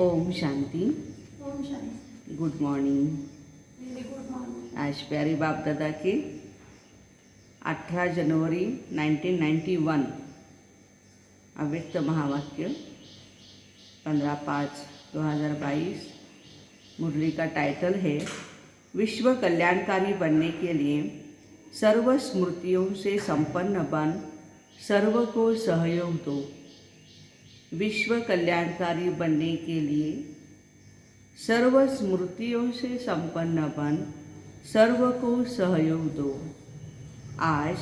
ओम शांति। ओम शांति। Good morning. Good morning. आज प्यारी बाप दादा के 18 जनवरी 1991 अव्यक्त महावाक्य 15/5/2022 मुरली का टाइटल है विश्व कल्याणकारी बनने के लिए सर्व स्मृतियों से संपन्न बन सर्व को सहयोग दो। विश्व कल्याणकारी बनने के लिए सर्व स्मृतियों से संपन्न बन सर्व को सहयोग दो। आज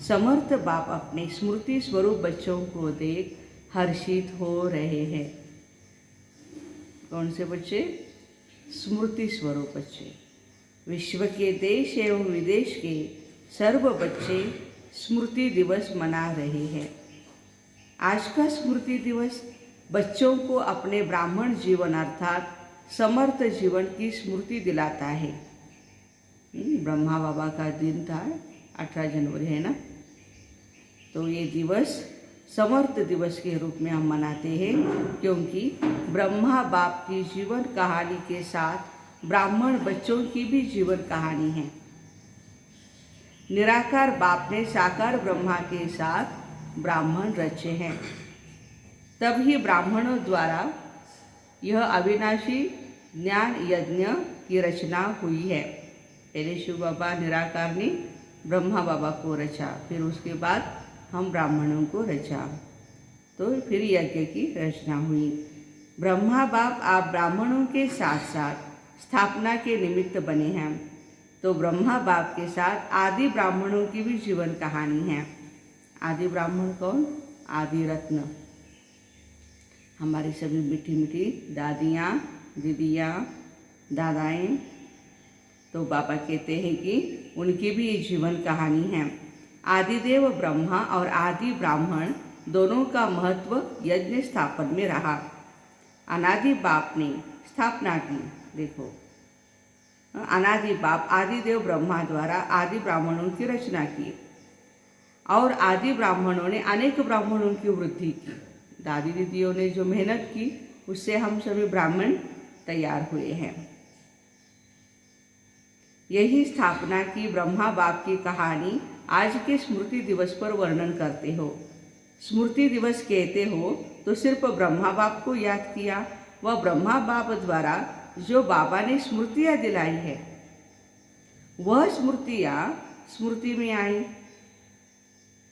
समर्थ बाप अपने स्मृति स्वरूप बच्चों को देख हर्षित हो रहे हैं। कौन से बच्चे? स्मृति स्वरूप बच्चे। विश्व के देश एवं विदेश के सर्व बच्चे स्मृति दिवस मना रहे हैं। आज का स्मृति दिवस बच्चों को अपने ब्राह्मण जीवन अर्थात समर्थ जीवन की स्मृति दिलाता है। ब्रह्मा बाबा का दिन था, 18 जनवरी है ना, तो ये दिवस समर्थ दिवस के रूप में हम मनाते हैं क्योंकि ब्रह्मा बाप की जीवन कहानी के साथ ब्राह्मण बच्चों की भी जीवन कहानी है। निराकार बाप ने साकार ब्रह्मा के साथ ब्राह्मण रचे हैं, तभी ब्राह्मणों द्वारा यह अविनाशी ज्ञान यज्ञ की रचना हुई है। पहले शिव बाबा निराकार ने ब्रह्मा बाबा को रचा, फिर उसके बाद हम ब्राह्मणों को रचा, तो फिर यज्ञ की रचना हुई। ब्रह्मा बाप आप ब्राह्मणों के साथ साथ स्थापना के निमित्त बने हैं, तो ब्रह्मा बाप के साथ आदि ब्राह्मणों की भी जीवन कहानी है। आदि ब्राह्मण कौन? आदि रत्न, हमारी सभी मीठी मीठी दादियाँ, दीदियाँ, दादाएँ, तो बाबा कहते हैं कि उनकी भी ये जीवन कहानी है। आदिदेव ब्रह्मा और आदि ब्राह्मण दोनों का महत्व यज्ञ स्थापन में रहा। अनादि बाप ने स्थापना की। देखो, अनादि बाप आदिदेव ब्रह्मा द्वारा आदि ब्राह्मणों की रचना की और आदि ब्राह्मणों ने अनेक ब्राह्मणों की वृद्धि की। दादी दीदियों ने जो मेहनत की उससे हम सभी ब्राह्मण तैयार हुए हैं। यही स्थापना की ब्रह्मा बाप की कहानी आज के स्मृति दिवस पर वर्णन करते हो। स्मृति दिवस कहते हो तो सिर्फ ब्रह्मा बाप को याद किया, वह ब्रह्मा बाप द्वारा जो बाबा ने स्मृतियाँ दिलाई है वह स्मृतियाँ स्मृति में आई।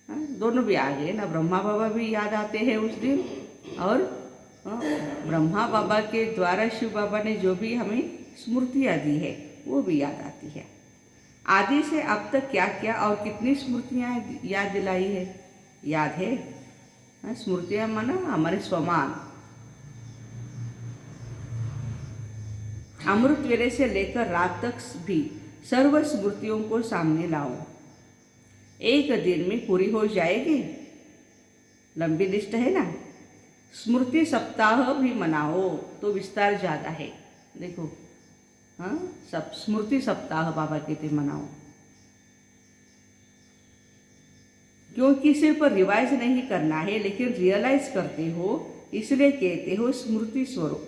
दोनों भी आ गए ना, ब्रह्मा बाबा भी याद आते हैं उस दिन और ब्रह्मा बाबा के द्वारा शिव बाबा ने जो भी हमें स्मृतियाँ दी है वो भी याद आती है। आदि से अब तक क्या क्या और कितनी स्मृतियाँ याद दिलाई है, याद है? स्मृतियाँ माना हमारे स्वमान। अमृत वेले से लेकर रात तक भी सर्व स्मृतियों को सामने लाओ, एक दिन में पूरी हो जाएगी। लंबी लिस्ट है ना। स्मृति सप्ताह भी मनाओ तो विस्तार ज़्यादा है। देखो, हाँ, सब स्मृति सप्ताह बाबा कहते मनाओ, क्योंकि सिर्फ रिवाइज नहीं करना है लेकिन रियलाइज करते हो, इसलिए कहते हो स्मृति स्वरूप।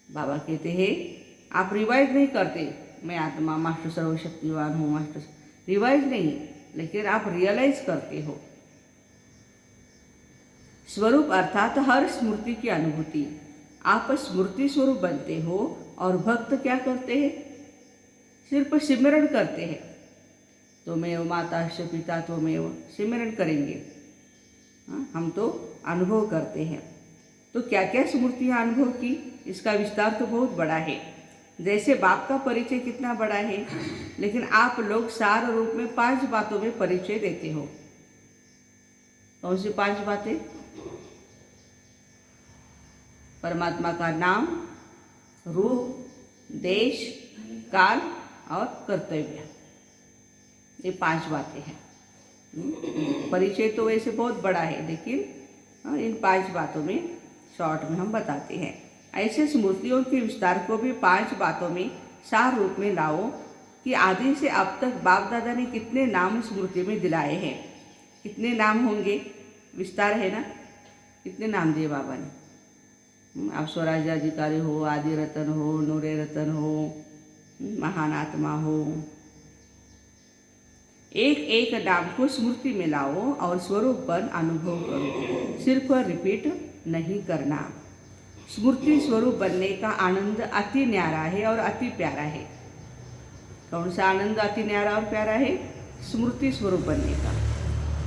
बाबा कहते हैं आप रिवाइज नहीं करते, मैं आत्मा मास्टर सर्वशक्तिवान हूँ, मास्टर रिवाइज नहीं, लेकिन आप रियलाइज करते हो। स्वरूप अर्थात हर स्मृति की अनुभूति। आप स्मृति स्वरूप बनते हो और भक्त क्या करते हैं? सिर्फ सिमरण करते हैं। त्वमेव माताश्च पिता त्वमेव सिमरण करेंगे। हम तो अनुभव करते हैं। तो क्या क्या स्मृतियाँ अनुभव की, इसका विस्तार तो बहुत बड़ा है। जैसे बाप का परिचय कितना बड़ा है, लेकिन आप लोग सार रूप में 5 बातों में परिचय देते हो। कौन सी 5 बातें? परमात्मा का नाम, रूप, देश, काल और कर्तव्य, ये 5 बातें हैं। परिचय तो वैसे बहुत बड़ा है, लेकिन इन 5 बातों में शॉर्ट में हम बताते हैं। ऐसे स्मृतियों के विस्तार को भी 5 बातों में सार रूप में लाओ कि आदि से अब तक बाप दादा ने कितने नाम स्मृति में दिलाए हैं। कितने नाम होंगे? विस्तार है ना। कितने नाम दिए बाबा ने। आप स्वराज्य अधिकारी हो, आदि रतन हो, नूरे रतन हो, महान आत्मा हो, एक एक नाम को स्मृति में लाओ और स्वरूपन अनुभव करो। सिर्फ रिपीट नहीं करना। स्मृति स्वरूप बनने का आनंद अति न्यारा है और अति प्यारा है। कौन सा आनंद अति न्यारा और प्यारा है? स्मृति स्वरूप बनने का।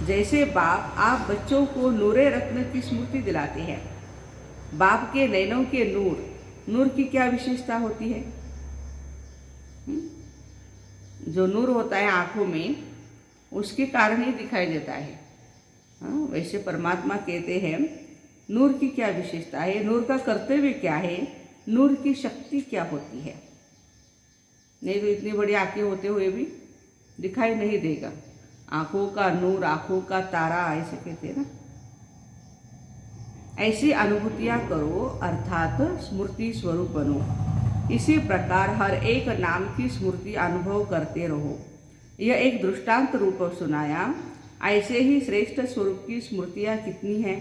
जैसे बाप आप बच्चों को नूरे रत्न की स्मृति दिलाते हैं। बाप के नैनों के नूर की क्या विशेषता होती है? जो नूर होता है आँखों में, उसके कारण ही दिखाई देता है। वैसे परमात्मा कहते हैं नूर की क्या विशेषता है, नूर का कर्तव्य क्या है, नूर की शक्ति क्या होती है। नहीं तो इतनी बड़ी आँखें होते हुए भी दिखाई नहीं देगा। आँखों का नूर, आँखों का तारा, ऐसे कहते हैं ना। ऐसी अनुभूतियाँ करो, अर्थात स्मृति स्वरूप बनो। इसी प्रकार हर एक नाम की स्मृति अनुभव करते रहो। यह एक दृष्टांत रूप सुनाया। ऐसे ही श्रेष्ठ स्वरूप की स्मृतियाँ कितनी हैं।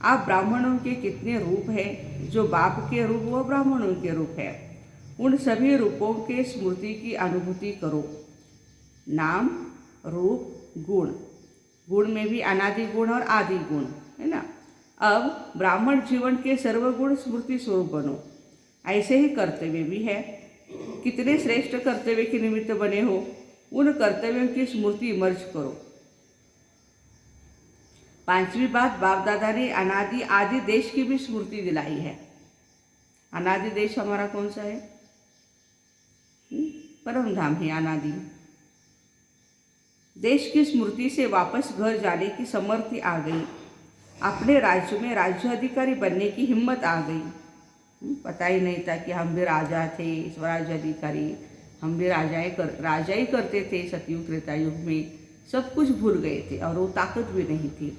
आप ब्राह्मणों के कितने रूप हैं, जो बाप के रूप व ब्राह्मणों के रूप है। उन सभी रूपों के स्मृति की अनुभूति करो। नाम, रूप, गुण, गुण में भी अनादि गुण और आदि गुण है ना। अब ब्राह्मण जीवन के सर्वगुण स्मृति स्वरूप बनो। ऐसे ही कर्तव्य भी है। कितने श्रेष्ठ कर्तव्य के निमित्त बने हो, उन कर्तव्यों की स्मृति मर्ज करो। पांचवी बात, बाप दादा ने अनादि आदि देश की भी स्मृति दिलाई है। अनादि देश हमारा कौन सा है? परम धाम है अनादि। देश की स्मृति से वापस घर जाने की समर्थी आ गई। अपने राज्य में राज्य अधिकारी बनने की हिम्मत आ गई। पता ही नहीं था कि हम भी राजा थे, स्वराज्य अधिकारी, हम भी राजा ही करते थे। सतयुग त्रेता युग में सब कुछ भूल गए थे और वो ताकत भी नहीं थी।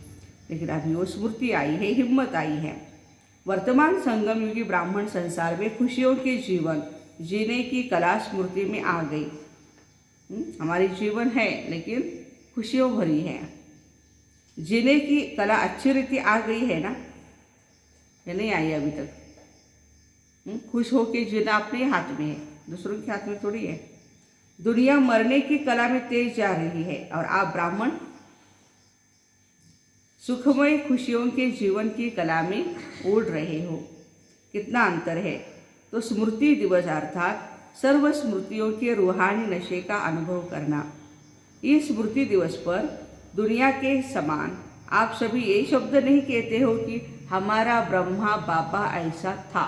लेकिन अभी वो स्मृति आई है, हिम्मत आई है। वर्तमान संगम युगी ब्राह्मण संसार में खुशियों के जीवन जीने की कला स्मृति में आ गई। हमारी जीवन है लेकिन खुशियों भरी है। जीने की कला अच्छी रीति आ गई है ना, ये नहीं आई अभी तक। खुश होके जीना अपने हाथ में है, दूसरों के हाथ में थोड़ी है। दुनिया मरने की कला में तेज जा रही है और आप ब्राह्मण सुखमय खुशियों के जीवन की कला में उड़ रहे हो। कितना अंतर है। तो स्मृति दिवस अर्थात सर्व स्मृतियों के रूहानी नशे का अनुभव करना। इस स्मृति दिवस पर दुनिया के समान आप सभी ये शब्द नहीं कहते हो कि हमारा ब्रह्मा बाबा ऐसा था।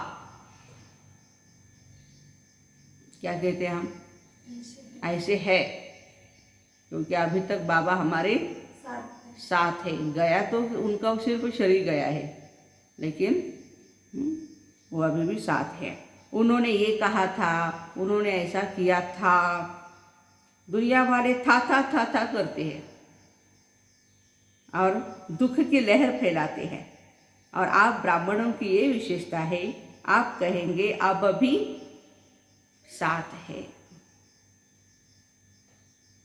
क्या कहते हैं हम? ऐसे है, क्योंकि अभी तक बाबा हमारे साथ है। गया तो उनका सिर्फ शरीर गया है, लेकिन वो अभी भी साथ है। उन्होंने ये कहा था, उन्होंने ऐसा किया था। दुनिया वाले था करते हैं और दुख की लहर फैलाते हैं। और आप ब्राह्मणों की ये विशेषता है, आप कहेंगे अब भी साथ है।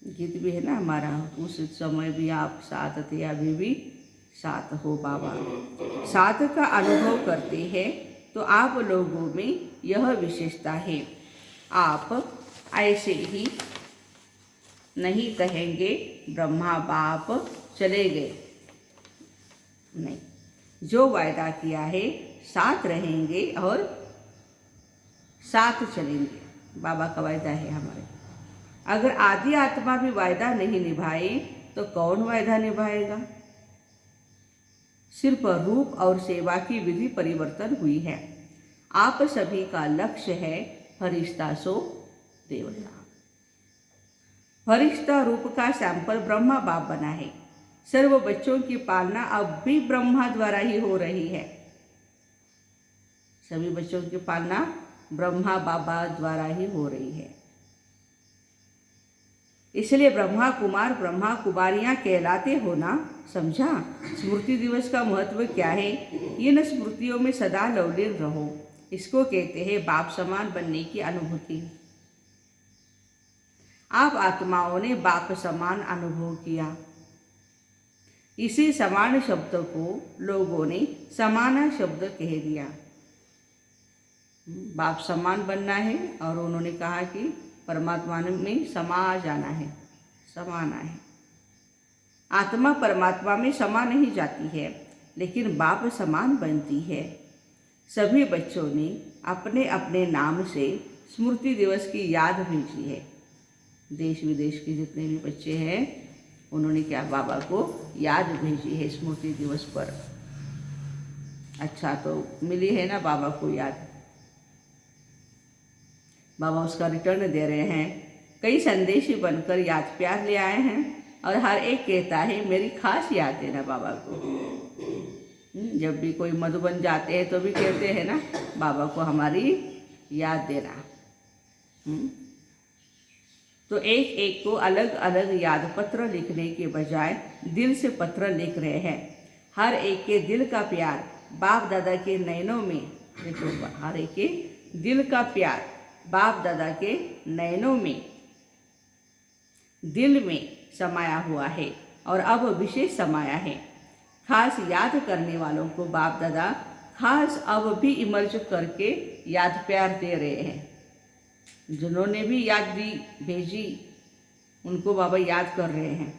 गीत भी है ना हमारा, उस समय भी आप साथ थे, अभी भी साथ हो बाबा। साथ का अनुभव करते हैं तो आप लोगों में यह विशेषता है। आप ऐसे ही नहीं कहेंगे ब्रह्मा बाप चले गए, नहीं। जो वायदा किया है साथ रहेंगे और साथ चलेंगे, बाबा का वायदा है हमारे। अगर आदि आत्मा भी वायदा नहीं निभाए तो कौन वायदा निभाएगा? सिर्फ रूप और सेवा की विधि परिवर्तन हुई है। आप सभी का लक्ष्य है फरिश्ता सो देवता। फरिश्ता रूप का सैंपल ब्रह्मा बाप बना है। सर्व बच्चों की पालना अब भी ब्रह्मा द्वारा ही हो रही है। सभी बच्चों की पालना ब्रह्मा बाबा द्वारा ही हो रही है। इसलिए ब्रह्मा कुमार ब्रह्मा कुमारियाँ कहलाते हो ना, समझा? स्मृति दिवस का महत्व क्या है? इन स्मृतियों में सदा लवलीन रहो। इसको कहते हैं बाप समान बनने की अनुभूति। आप आत्माओं ने बाप समान अनुभव किया। इसी समान शब्द को लोगों ने समाना शब्द कह दिया। बाप समान बनना है और उन्होंने कहा कि परमात्मा में समा जाना है, समाना है। आत्मा परमात्मा में समा नहीं जाती है, लेकिन बाप समान बनती है। सभी बच्चों ने अपने अपने नाम से स्मृति दिवस की याद भेजी है। देश विदेश के जितने भी बच्चे हैं उन्होंने क्या बाबा को याद भेजी है स्मृति दिवस पर। अच्छा, तो मिली है ना बाबा को याद। बाबा उसका रिटर्न दे रहे हैं। कई संदेशी बनकर याद प्यार ले आए हैं और हर एक कहता है मेरी खास याद देना बाबा को। जब भी कोई मधुबन जाते हैं तो भी कहते हैं ना बाबा को हमारी याद देना। तो एक एक को अलग अलग याद पत्र लिखने के बजाय दिल से पत्र लिख रहे हैं। हर एक के दिल का प्यार बाप दादा के नयनों में, देखो हर एक के दिल का प्यार बाप दादा के नयनों में, दिल में समाया हुआ है और अब विशेष समाया है। खास याद करने वालों को बाप दादा खास अब भी इमर्ज करके याद प्यार दे रहे हैं। जिन्होंने भी याद दी भेजी उनको बाबा याद कर रहे हैं।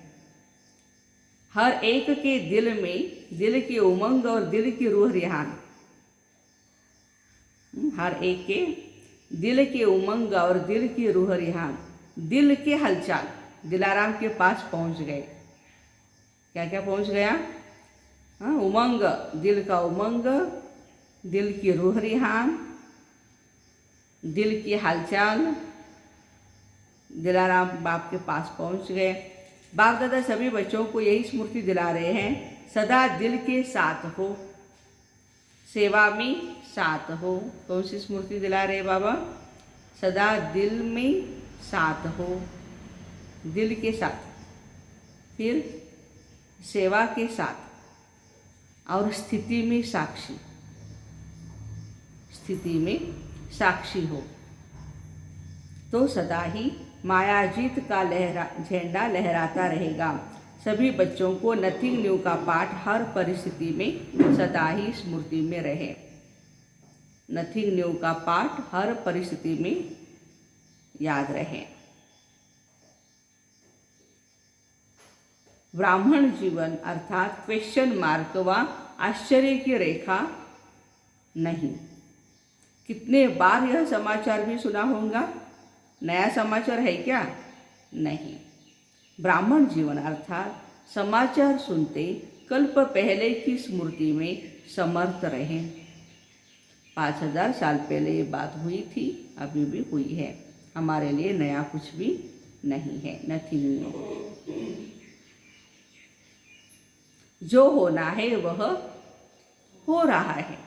हर एक के दिल में दिल की उमंग और दिल की रूह रिहान, हर एक के दिल के उमंग और दिल की रूह रिहान, दिल के हलचल दिलाराम के पास पहुंच गए। क्या क्या पहुंच गया? उमंग, दिल का उमंग, दिल की रूह रिहान, दिल की हलचल दिलाराम बाप के पास पहुंच गए। बाप दादा सभी बच्चों को यही स्मृति दिला रहे हैं, सदा दिल के साथ हो, सेवा में साथ हो। कौन सी स्मृति दिला रहे बाबा? सदा दिल में साथ हो, दिल के साथ, फिर सेवा के साथ और स्थिति में साक्षी, स्थिति में साक्षी हो तो सदा ही मायाजीत का झंडा लहराता रहेगा। सभी बच्चों को नथिंग न्यू का पाठ हर परिस्थिति में सदा ही स्मृति में रहे। नथिंग न्यू का पाठ हर परिस्थिति में याद रहे। ब्राह्मण जीवन अर्थात क्वेश्चन मार्क व आश्चर्य की रेखा नहीं। कितने बार यह समाचार भी सुना होगा? नया समाचार है क्या? नहीं। ब्राह्मण जीवन अर्थात समाचार सुनते कल्प पहले की स्मृति में समर्थ रहे। 5000 साल पहले ये बात हुई थी, अभी भी हुई है। हमारे लिए नया कुछ भी नहीं है, नथिंग न्यू। जो होना है वह हो रहा है,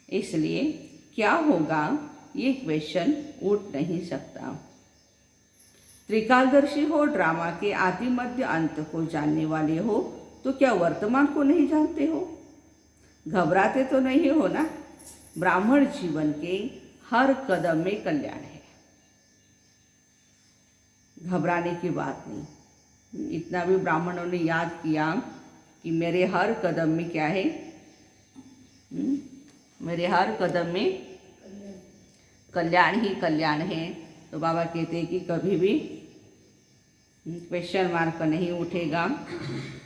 इसलिए क्या होगा ये क्वेश्चन उठ नहीं सकता। त्रिकालदर्शी हो, ड्रामा के आदि मध्य अंत को जानने वाले हो, तो क्या वर्तमान को नहीं जानते हो? घबराते तो नहीं हो ना? ब्राह्मण जीवन के हर कदम में कल्याण है, घबराने की बात नहीं। इतना भी ब्राह्मणों ने याद किया कि मेरे हर कदम में क्या है? मेरे हर कदम में कल्याण ही कल्याण है। तो बाबा कहते हैं कि कभी भी क्वेश्चन मार्क नहीं उठेगा,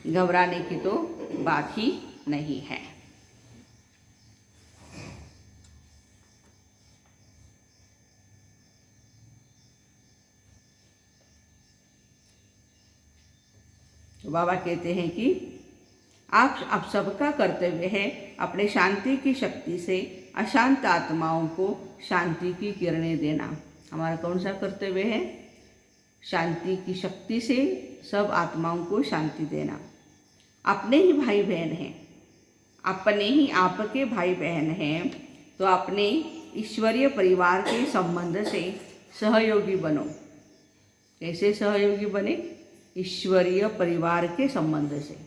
घबराने की तो बात ही नहीं है। तो बाबा कहते हैं कि आप सबका कर्तव्य है अपने शांति की शक्ति से अशांत आत्माओं को शांति की किरणें देना। हमारा कौन सा कर्तव्य है? शांति की शक्ति से सब आत्माओं को शांति देना। अपने ही भाई बहन हैं, अपने ही आपके भाई बहन हैं, तो अपने ईश्वरीय परिवार के संबंध से सहयोगी बनो। कैसे सहयोगी बने? ईश्वरीय परिवार के संबंध से,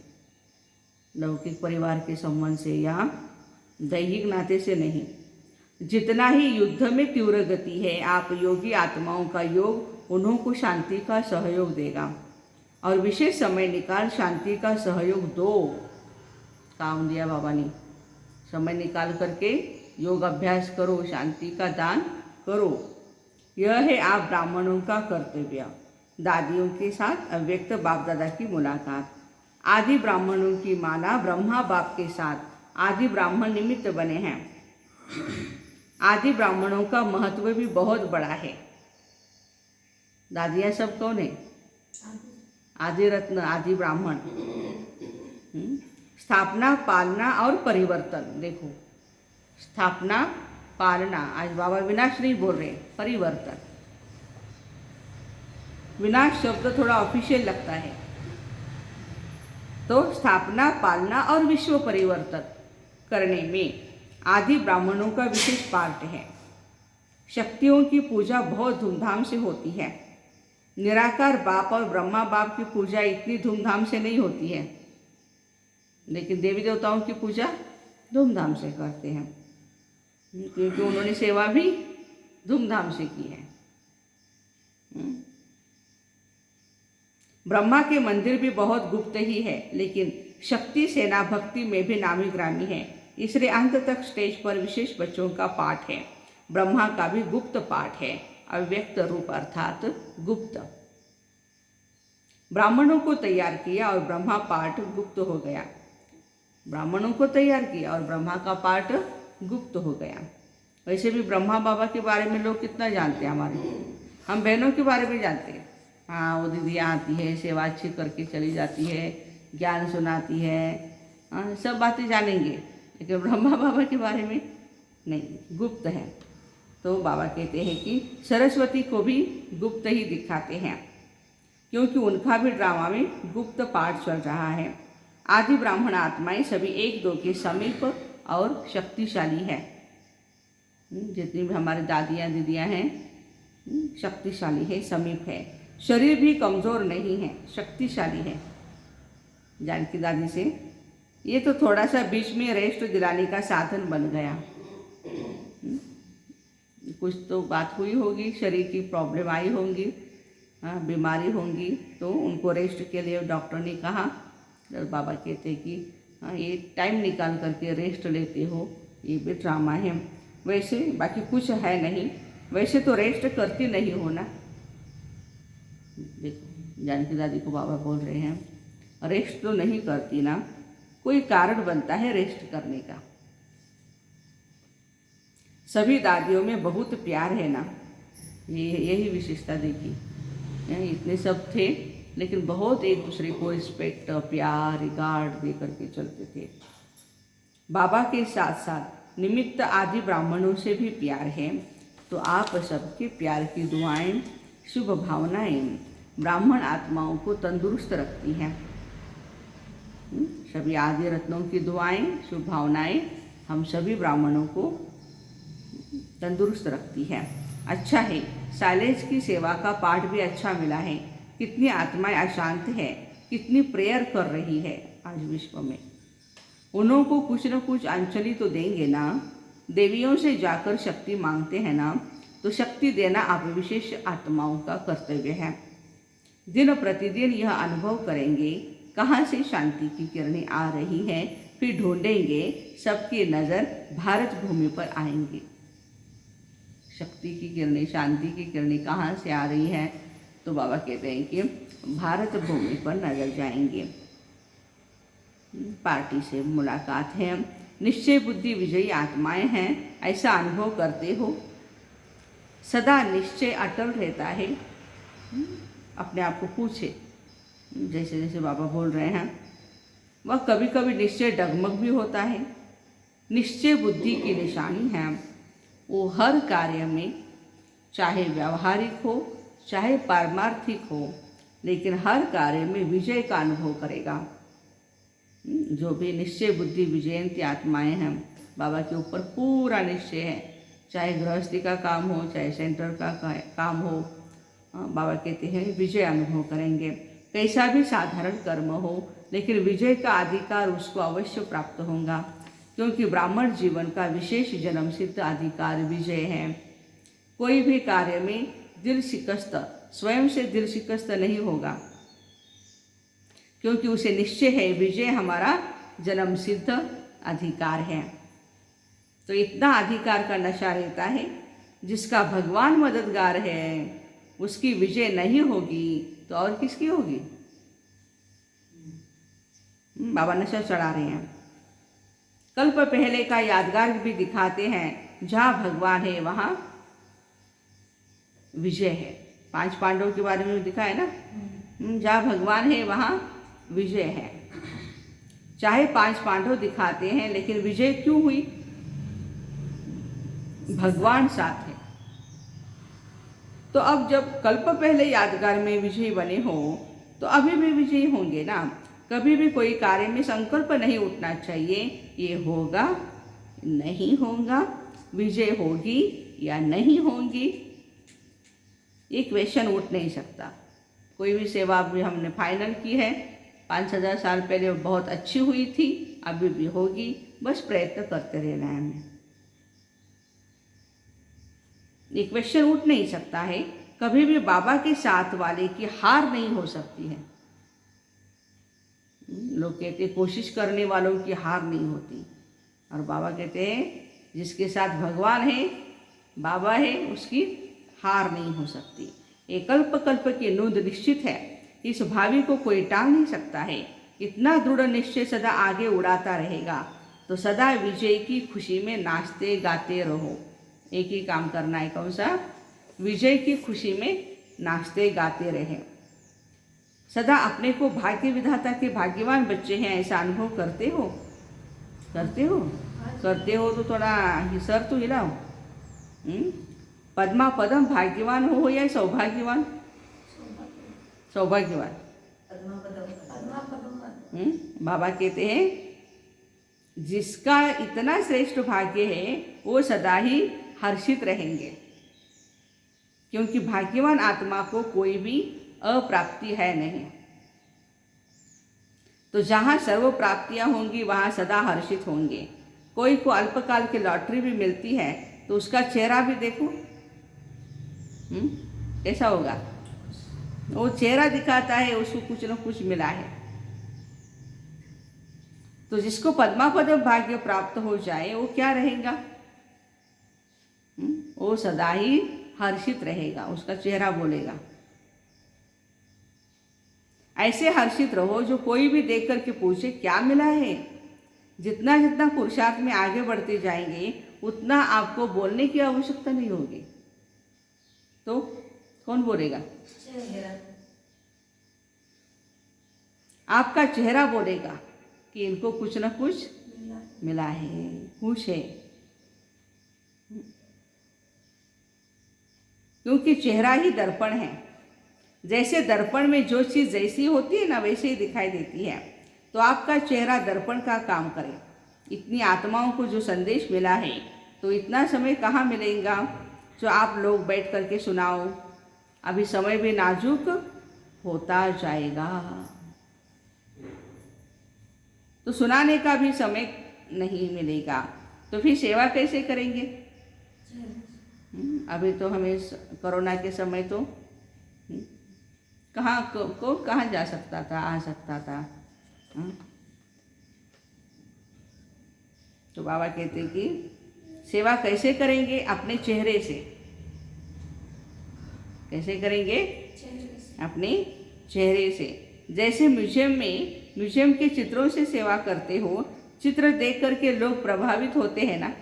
लौकिक परिवार के संबंध से, यहाँ दैहिक नाते से नहीं। जितना ही युद्ध में तीव्र गति है, आप योगी आत्माओं का योग उन्हों को शांति का सहयोग देगा। और विशेष समय निकाल शांति का सहयोग दो। काम दिया बाबा ने, समय निकाल करके योग अभ्यास करो, शांति का दान करो। यह है आप ब्राह्मणों का कर्तव्य। दादियों के साथ अव्यक्त बाप दादा की मुलाकात। आदि ब्राह्मणों की माला ब्रह्मा बाप के साथ आदि ब्राह्मण निमित्त बने हैं। आदि ब्राह्मणों का महत्व भी बहुत बड़ा है। दादियाँ सब कौन है? आदि रत्न, आदि ब्राह्मण। स्थापना, पालना और परिवर्तन। देखो, स्थापना, पालना। आज बाबा विनाश नहीं बोल रहे, परिवर्तन। विनाश शब्द थोड़ा ऑफिशियल लगता है, तो स्थापना, पालना और विश्व परिवर्तन करने में आदि ब्राह्मणों का विशेष पार्ट है। शक्तियों की पूजा बहुत धूमधाम से होती है। निराकार बाप और ब्रह्मा बाप की पूजा इतनी धूमधाम से नहीं होती है, लेकिन देवी देवताओं की पूजा धूमधाम से करते हैं, क्योंकि उन्होंने सेवा भी धूमधाम से की है। ब्रह्मा के मंदिर भी बहुत गुप्त ही है, लेकिन शक्ति सेना भक्ति में भी नामी ग्रामी है। इसलिए अंत तक स्टेज पर विशेष बच्चों का पाठ है। ब्रह्मा का भी गुप्त पाठ है, अव्यक्त रूप अर्थात गुप्त। ब्राह्मणों को तैयार किया और ब्रह्मा पाठ गुप्त हो गया। ब्राह्मणों को तैयार किया और ब्रह्मा का पाठ गुप्त हो गया। वैसे भी ब्रह्मा बाबा के बारे में लोग कितना जानते हैं? हम बहनों के बारे में जानते हैं। हाँ, वो दीदियाँ आती है, सेवा अच्छी करके चली जाती है, ज्ञान सुनाती है, हाँ, सब बातें जानेंगे, लेकिन ब्रह्मा बाबा के बारे में नहीं, गुप्त है। तो बाबा कहते हैं कि सरस्वती को भी गुप्त ही दिखाते हैं, क्योंकि उनका भी ड्रामा में गुप्त पाठ चल रहा है। आदि ब्राह्मण आत्माएं सभी एक दो के समीप और शक्तिशाली है। जितनी भी हमारे दादियाँ दीदियाँ हैं, शक्तिशाली है, समीप है। शरीर भी कमज़ोर नहीं है, शक्तिशाली है। जानकी दादी से ये तो थोड़ा सा बीच में रेस्ट दिलाने का साधन बन गया। कुछ तो बात हुई होगी, शरीर की प्रॉब्लम आई होंगी, हाँ, बीमारी होंगी, तो उनको रेस्ट के लिए डॉक्टर ने कहा। तो बाबा कहते कि हाँ, ये टाइम निकाल करके रेस्ट लेते हो, ये भी ड्रामा है। वैसे बाकी कुछ है नहीं, वैसे तो रेस्ट करती नहीं हो ना। देखो, जानकी दादी को बाबा बोल रहे हैं रेस्ट तो नहीं करती ना, कोई कारण बनता है रेस्ट करने का। सभी दादियों में बहुत प्यार है ना, यही विशेषता देखी। इतने सब थे, लेकिन बहुत एक दूसरे को रिस्पेक्ट, प्यार, रिगार्ड दे करके चलते थे। बाबा के साथ साथ निमित्त आदि ब्राह्मणों से भी प्यार है। तो आप सबके प्यार की दुआएं, शुभ भावनाएं ब्राह्मण आत्माओं को तंदुरुस्त रखती हैं। सभी आदि रत्नों की दुआएं, शुभ भावनाएं हम सभी ब्राह्मणों को तंदुरुस्त रखती है। अच्छा है, साइलेंस की सेवा का पाठ भी अच्छा मिला है। कितनी आत्माएं अशांत है, कितनी प्रेयर कर रही है आज विश्व में। उन्हों को कुछ न कुछ अंजलि तो देंगे ना। देवियों से जाकर शक्ति मांगते हैं ना, तो शक्ति देना आप विशेष आत्माओं का कर्तव्य है। दिन प्रतिदिन यह अनुभव करेंगे कहाँ से शांति की किरणें आ रही हैं, फिर ढूंढेंगे, सबकी नज़र भारत भूमि पर आएंगे। शक्ति की किरणें, शांति की किरणें कहाँ से आ रही हैं? तो बाबा कहते हैं कि भारत भूमि पर नजर जाएंगे। पार्टी से मुलाकात है, निश्चय बुद्धि विजयी आत्माएं हैं, ऐसा अनुभव करते हो। सदा निश्चय अटल रहता है। अपने आप को पूछे, जैसे जैसे बाबा बोल रहे हैं, वह कभी कभी निश्चय डगमग भी होता है। निश्चय बुद्धि की निशानी है। वो हर कार्य में, चाहे व्यावहारिक हो चाहे पारमार्थिक हो, लेकिन हर कार्य में विजय का अनुभव करेगा। जो भी निश्चय बुद्धि विजयंती आत्माएं हैं, बाबा के ऊपर पूरा निश्चय है। चाहे गृहस्थी का काम हो, चाहे सेंटर का काम हो, बाबा कहते हैं विजय अनुभव करेंगे। कैसा भी साधारण कर्म हो, लेकिन विजय का अधिकार उसको अवश्य प्राप्त होगा, क्योंकि ब्राह्मण जीवन का विशेष जन्म सिद्ध अधिकार विजय है। कोई भी कार्य में दिल शिकस्त, स्वयं से दिल शिकस्त नहीं होगा। क्योंकि उसे निश्चय है विजय हमारा जन्म सिद्ध अधिकार है। तो इतना अधिकार का नशा रहता है, जिसका भगवान मददगार है उसकी विजय नहीं होगी तो और किसकी होगी? बाबा नशा चढ़ा रहे हैं। कल्प पहले का यादगार भी दिखाते हैं, जहाँ भगवान है वहाँ विजय है। 5 पांडवों के बारे में दिखा है ना, जहाँ भगवान है वहाँ विजय है। चाहे 5 पांडव दिखाते हैं, लेकिन विजय क्यों हुई? भगवान साथ है। तो अब जब कल्प पहले यादगार में विजयी बने हो तो अभी भी विजयी होंगे ना। कभी भी कोई कार्य में संकल्प नहीं उठना चाहिए ये होगा नहीं होगा, विजय होगी या नहीं होगी, ये क्वेश्चन उठ नहीं सकता। कोई भी सेवा भी हमने फाइनल की है, 5000 साल पहले बहुत अच्छी हुई थी, अभी भी होगी, बस प्रयत्न करते रहना है हमें। ये क्वेश्चन उठ नहीं सकता है। कभी भी बाबा के साथ वाले की हार नहीं हो सकती है। लोग कहते हैं कोशिश करने वालों की हार नहीं होती, और बाबा कहते हैं जिसके साथ भगवान है, बाबा है, उसकी हार नहीं हो सकती। ये कल्प कल्प की नोंद निश्चित है, इस भावी को कोई टाल नहीं सकता है। इतना दृढ़ निश्चय सदा आगे उड़ाता रहेगा तो सदा विजय की खुशी में नाचते गाते रहो। एक ही काम करना है, कौन सा? विजय की खुशी में नाचते गाते रहे। सदा अपने को भाग्य विधाता के भाग्यवान बच्चे हैं ऐसा अनुभव करते हो? करते हो? करते हो तो थोड़ा सर तो हिलाओ। पद्मा पदम भाग्यवान हो या सौभाग्यवान? सौभाग्यवान। बाबा कहते हैं जिसका इतना श्रेष्ठ भाग्य है वो सदा ही हर्षित रहेंगे, क्योंकि भाग्यवान आत्मा को कोई भी अप्राप्ति है नहीं। तो जहाँ सर्व प्राप्तियाँ होंगी वहाँ सदा हर्षित होंगे। कोई को अल्पकाल की लॉटरी भी मिलती है तो उसका चेहरा भी देखो कैसा होगा। वो चेहरा दिखाता है उसको कुछ न कुछ मिला है। तो जिसको पद्मापद भाग्य प्राप्त हो जाए वो क्या रहेगा? वो सदा ही हर्षित रहेगा, उसका चेहरा बोलेगा। ऐसे हर्षित रहो जो कोई भी देख करके पूछे क्या मिला है। जितना जितना पुरुषार्थ में आगे बढ़ते जाएंगे उतना आपको बोलने की आवश्यकता नहीं होगी। तो कौन बोलेगा? आपका चेहरा बोलेगा कि इनको कुछ न कुछ मिला है, खुश है। क्योंकि चेहरा ही दर्पण है। जैसे दर्पण में जो चीज़ जैसी होती है ना वैसे ही दिखाई देती है। तो आपका चेहरा दर्पण का काम करे। इतनी आत्माओं को जो संदेश मिला है तो इतना समय कहाँ मिलेगा जो आप लोग बैठ करके सुनाओ। अभी समय भी नाजुक होता जाएगा, तो सुनाने का भी समय नहीं मिलेगा। तो फिर सेवा कैसे करेंगे? अभी तो हमें कोरोना के समय तो कहाँ जा सकता था, आ सकता था। तो बाबा कहते कि सेवा कैसे करेंगे? अपने चेहरे से। कैसे करेंगे? अपने चेहरे से। जैसे म्यूजियम के चित्रों से सेवा करते हो, चित्र देख करके लोग प्रभावित होते हैं ना,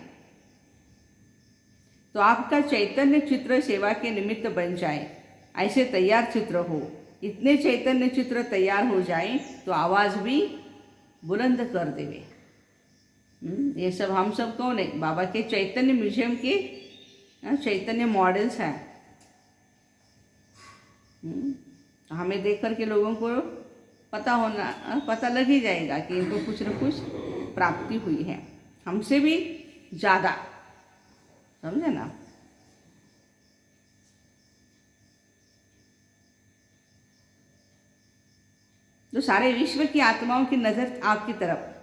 तो आपका चैतन्य चित्र सेवा के निमित्त बन जाए। ऐसे तैयार चित्र हो। इतने चैतन्य चित्र तैयार हो जाए तो आवाज़ भी बुलंद कर देवे। ये सब हम सब कौन है? बाबा के चैतन्य म्यूजियम के चैतन्य मॉडल्स हैं। हमें देख कर के लोगों को पता लग ही जाएगा कि इनको कुछ न कुछ प्राप्ति हुई है, हमसे भी ज़्यादा। समझे ना? तो सारे विश्व की आत्माओं की नज़र आपकी तरफ।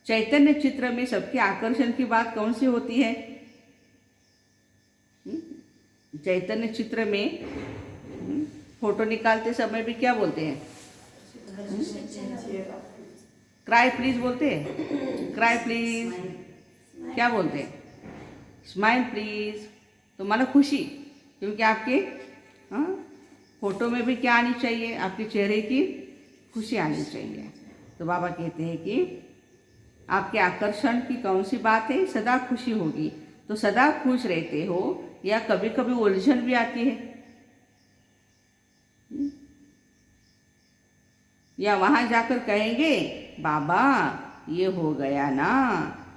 चैतन्य चित्र में सबके आकर्षण की बात कौन सी होती है? चैतन्य चित्र में फोटो निकालते समय भी क्या बोलते हैं? चेहरा क्राई प्लीज बोलते हैं, क्राई प्लीज क्या बोलते हैं, स्माइल प्लीज। तो मानो खुशी, क्योंकि आपके हाँ फोटो में भी क्या आनी चाहिए, आपके चेहरे की खुशी आनी चाहिए। तो बाबा कहते हैं कि आपके आकर्षण की कौन सी बात है, सदा खुशी होगी। तो सदा खुश रहते हो या कभी कभी उलझन भी आती है, या वहाँ जाकर कहेंगे बाबा ये हो गया ना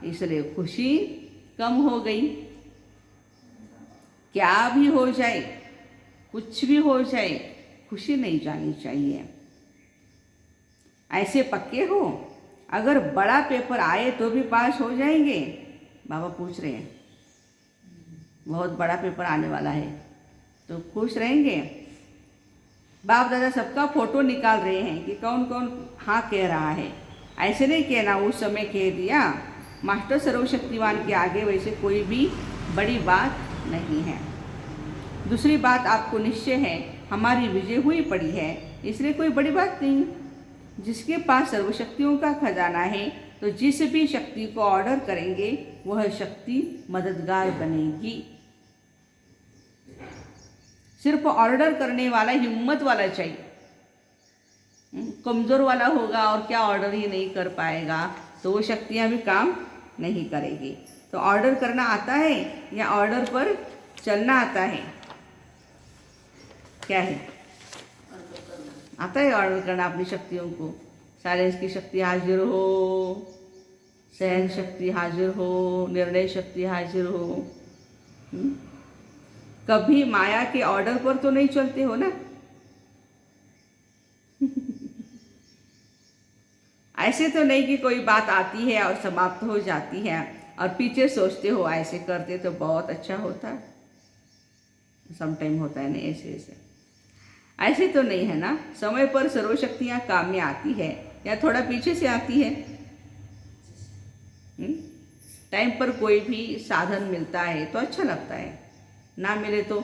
इसलिए खुशी कम हो गई। क्या भी हो जाए, कुछ भी हो जाए, खुशी नहीं जानी चाहिए। ऐसे पक्के हो अगर बड़ा पेपर आए तो भी पास हो जाएंगे? बाबा पूछ रहे हैं, बहुत बड़ा पेपर आने वाला है तो खुश रहेंगे? बाप दादा सबका फोटो निकाल रहे हैं कि कौन कौन हाँ कह रहा है। ऐसे नहीं कहना उस समय कह दिया, मास्टर सर्वशक्तिवान के आगे वैसे कोई भी बड़ी बात नहीं है। दूसरी बात, आपको निश्चय है हमारी विजय हुई पड़ी है, इसलिए कोई बड़ी बात नहीं। जिसके पास सर्वशक्तियों का खजाना है तो जिस भी शक्ति को ऑर्डर करेंगे वह शक्ति मददगार बनेगी। सिर्फ ऑर्डर करने वाला हिम्मत वाला चाहिए। कमज़ोर वाला होगा और क्या ऑर्डर ही नहीं कर पाएगा तो वो शक्तियाँ भी काम नहीं करेगी। तो ऑर्डर करना आता है या ऑर्डर पर चलना आता है? क्या है? आता है ऑर्डर करना अपनी शक्तियों को। साइलेंस की शक्ति हाजिर हो, सहन शक्ति हाजिर हो, निर्णय शक्ति हाजिर हो। कभी माया के ऑर्डर पर तो नहीं चलते हो ना। ऐसे तो नहीं कि कोई बात आती है और समाप्त हो जाती है और पीछे सोचते हो ऐसे करते तो बहुत अच्छा होता। समटाइम होता है नहीं ऐसे ऐसे तो नहीं है ना। समय पर सर्वशक्तियाँ काम में आती है या थोड़ा पीछे से आती है। टाइम पर कोई भी साधन मिलता है तो अच्छा लगता है, ना मिले तो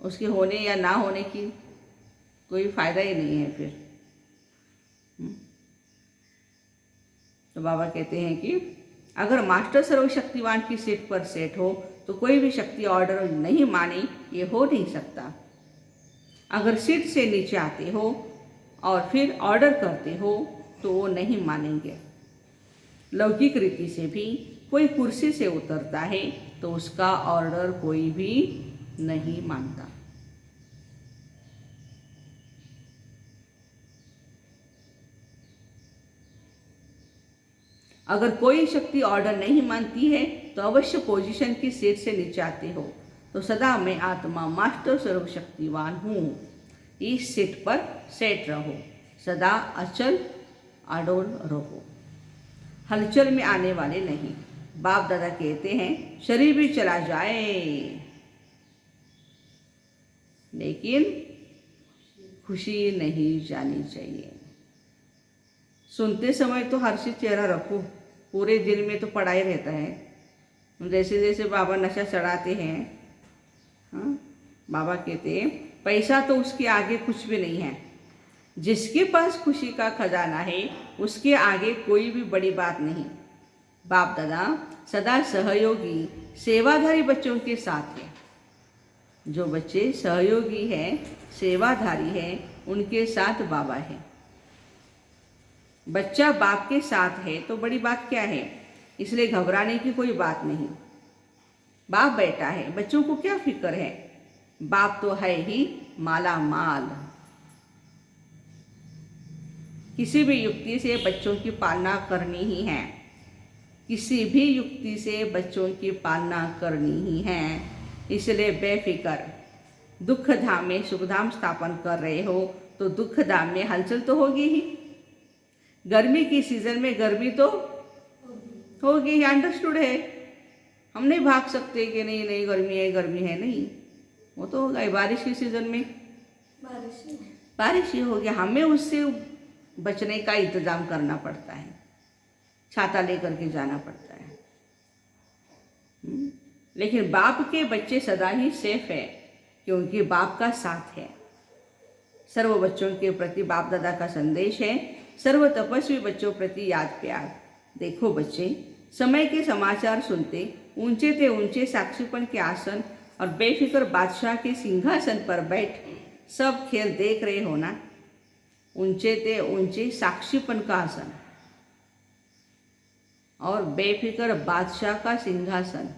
उसके होने या ना होने की कोई फायदा ही नहीं है फिर। तो बाबा कहते हैं कि अगर मास्टर सर्वशक्तिवान की सीट पर सेट हो तो कोई भी शक्ति ऑर्डर नहीं माने, ये हो नहीं सकता। अगर सीट से नीचे आते हो और फिर ऑर्डर करते हो तो वो नहीं मानेंगे। लौकिक रीति से भी कोई कुर्सी से उतरता है तो उसका ऑर्डर कोई भी नहीं मानता। अगर कोई शक्ति ऑर्डर नहीं मानती है तो अवश्य पोजीशन की सीट से नीचे आते हो। तो सदा मैं आत्मा मास्टर सर्वशक्तिवान हूँ, इस सीट पर सेट रहो, सदा अचल अडोल रहो, हलचल में आने वाले नहीं। बाप दादा कहते हैं शरीर भी चला जाए लेकिन खुशी नहीं जानी चाहिए। सुनते समय तो हर्षित चेहरा रखो, पूरे दिन में तो पड़ा ही रहता है। जैसे जैसे बाबा नशा चढ़ाते हैं, हाँ बाबा कहते हैं पैसा तो उसके आगे कुछ भी नहीं है। जिसके पास खुशी का खजाना है उसके आगे कोई भी बड़ी बात नहीं। बाप दादा सदा सहयोगी सेवाधारी बच्चों के साथ है। जो बच्चे सहयोगी हैं, सेवाधारी हैं, उनके साथ बाबा है। बच्चा बाप के साथ है तो बड़ी बात क्या है, इसलिए घबराने की कोई बात नहीं। बाप बैठा है, बच्चों को क्या फिक्र है, बाप तो है ही माला माल। किसी भी युक्ति से बच्चों की पालना करनी ही है, किसी भी युक्ति से बच्चों की पालना करनी ही है। इसलिए बेफिक्र दुख धाम में सुख धाम स्थापन कर रहे हो तो दुख धाम में हलचल तो होगी ही। गर्मी की सीजन में गर्मी तो होगी ही, अंडरस्टूड है। हम नहीं भाग सकते कि नहीं नहीं गर्मी है नहीं, वो तो होगा ही। बारिश की सीजन में बारिश ही होगी, हमें उससे बचने का इंतज़ाम करना पड़ता है, छाता लेकर के जाना पड़ता है। लेकिन बाप के बच्चे सदा ही सेफ है क्योंकि बाप का साथ है। सर्व बच्चों के प्रति बाप दादा का संदेश है। सर्व तपस्वी बच्चों प्रति याद प्यार। देखो बच्चे, समय के समाचार सुनते ऊंचे ते ऊंचे साक्षीपन के आसन और बेफिक्र बादशाह के सिंहासन पर बैठ सब खेल देख रहे हो ना। ऊंचे ते ऊंचे साक्षीपन का आसन और बेफिक्र बादशाह का सिंहासन।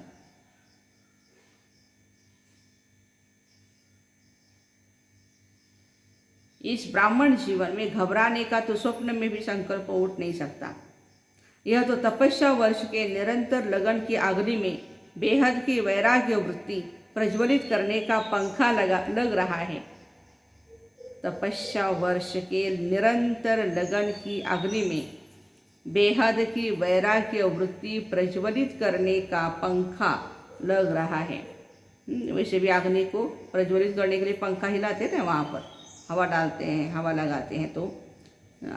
इस ब्राह्मण जीवन में घबराने का तो स्वप्न में भी संकल्प उठ नहीं सकता। यह तो तपस्या वर्ष के निरंतर लगन की अग्नि में बेहद की वैराग्य वृत्ति प्रज्वलित करने का पंखा लग रहा है। तपस्या वर्ष के निरंतर लगन की अग्नि में बेहद की वैराग्य वृत्ति प्रज्वलित करने का पंखा लग रहा है। वैसे भी अग्नि को प्रज्वलित करने के लिए पंखा हिलाते थे, वहाँ पर हवा डालते हैं, हवा लगाते हैं तो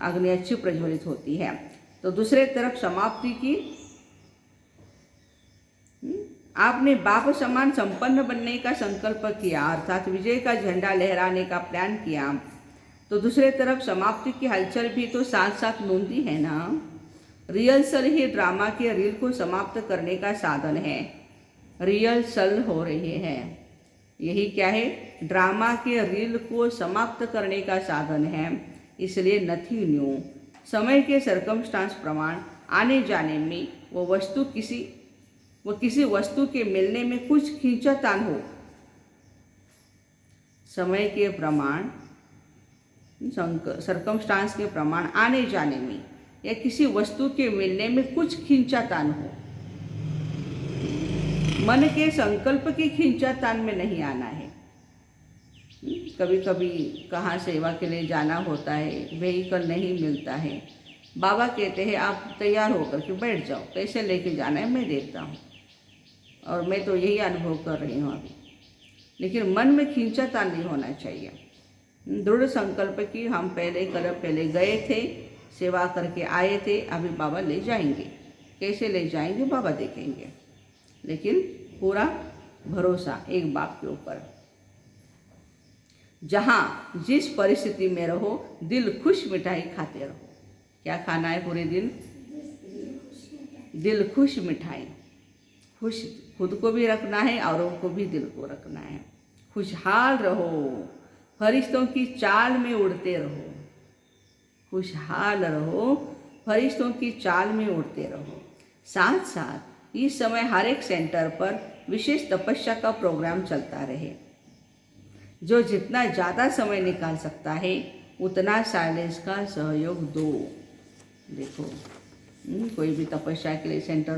अग्नि अच्छी प्रज्वलित होती है। तो दूसरे तरफ समाप्ति की, आपने बाप समान संपन्न बनने का संकल्प किया अर्थात विजय का झंडा लहराने का प्लान किया, तो दूसरे तरफ समाप्ति की हलचल भी तो साथ साथ नोंदी है ना। रिहर्सल ही ड्रामा के रील को समाप्त करने का साधन है। रिहर्सल हो रही है, यही क्या है, ड्रामा के रील को समाप्त करने का साधन है। इसलिए नथिंग न्यू। समय के सरकमस्टांस प्रमाण आने जाने में वो किसी वस्तु के मिलने में कुछ खींचातान हो। समय के प्रमाण सरकमस्टांस के प्रमाण आने जाने में या किसी वस्तु के मिलने में कुछ खींचातान हो। मन के संकल्प की खींचातान में नहीं आना है। कभी कभी कहाँ सेवा के लिए जाना होता है, व्हीकल नहीं मिलता है, बाबा कहते हैं आप तैयार होकर के बैठ जाओ, कैसे लेके जाना है मैं देखता हूँ। और मैं तो यही अनुभव कर रही हूँ अभी। लेकिन मन में खींचातान नहीं होना चाहिए। दृढ़ संकल्प की हम पहले गए थे, सेवा करके आए थे, अभी बाबा ले जाएंगे, कैसे ले जाएंगे बाबा देखेंगे। लेकिन पूरा भरोसा एक बाप के ऊपर। जहाँ जिस परिस्थिति में रहो दिल खुश मिठाई खाते रहो। क्या खाना है पूरे दिन? दिल खुश मिठाई। खुश खुद को भी रखना है, औरों को भी दिल को रखना है। खुशहाल रहो, फरिश्तों की चाल में उड़ते रहो। खुशहाल रहो, फरिश्तों की चाल में उड़ते रहो। साथ साथ इस समय हर एक सेंटर पर विशेष तपस्या का प्रोग्राम चलता रहे। जो जितना ज़्यादा समय निकाल सकता है उतना साइलेंस का सहयोग दो। देखो, कोई भी तपस्या के लिए सेंटर